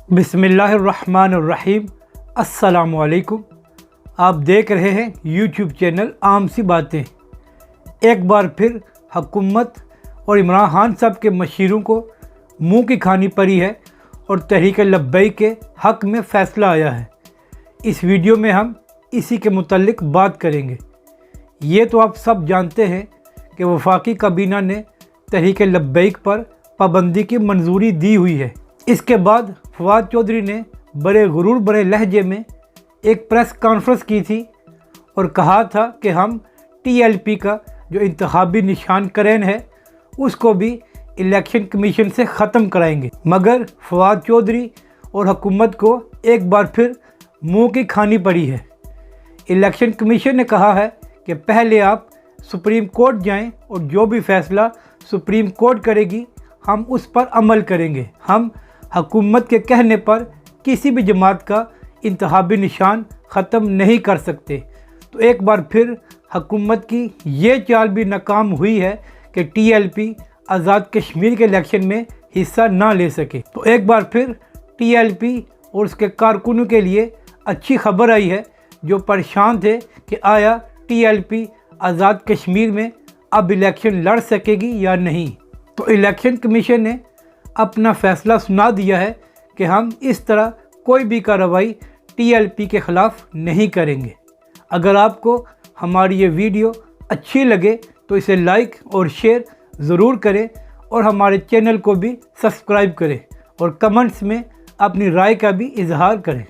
बिस्मिल्लाहिर्रहमानिर्रहीम। अस्सलामुअलैकुम। आप देख रहे हैं यूट्यूब चैनल आम सी बातें। एक बार फिर हुकूमत और इमरान खान साहब के मशीरों को मुंह की खानी पड़ी है और तहरीक लब्बैक के हक़ में फ़ैसला आया है। इस वीडियो में हम इसी के मुतल्लिक बात करेंगे। ये तो आप सब जानते हैं कि वफाकी काबीना ने तहरीक लब्बैक पर पाबंदी की मंजूरी दी हुई है। इसके बाद फवाद चौधरी ने बड़े गुरूर बड़े लहजे में एक प्रेस कॉन्फ्रेंस की थी और कहा था कि हम TLP का जो इंतखाबी निशान करेन है उसको भी इलेक्शन कमीशन से ख़त्म कराएंगे। मगर फवाद चौधरी और हुकूमत को एक बार फिर मुंह की खानी पड़ी है। इलेक्शन कमीशन ने कहा है कि पहले आप सुप्रीम कोर्ट जाएं और जो भी फ़ैसला सुप्रीम कोर्ट करेगी हम उस पर अमल करेंगे। हम हुकूमत के कहने पर किसी भी जमात का इंतखाबी निशान ख़त्म नहीं कर सकते। तो एक बार फिर हुकूमत की ये चाल भी नाकाम हुई है कि TLP आज़ाद कश्मीर के इलेक्शन में हिस्सा ना ले सके। तो एक बार फिर TLP और उसके कारकुनों के लिए अच्छी खबर आई है जो परेशान थे कि आया TLP आज़ाद कश्मीर में अब इलेक्शन लड़ सकेगी या नहीं। तो इलेक्शन कमीशन ने अपना फ़ैसला सुना दिया है कि हम इस तरह कोई भी कार्रवाई TLP के ख़िलाफ़ नहीं करेंगे। अगर आपको हमारी ये वीडियो अच्छी लगे तो इसे लाइक और शेयर ज़रूर करें और हमारे चैनल को भी सब्सक्राइब करें और कमेंट्स में अपनी राय का भी इजहार करें।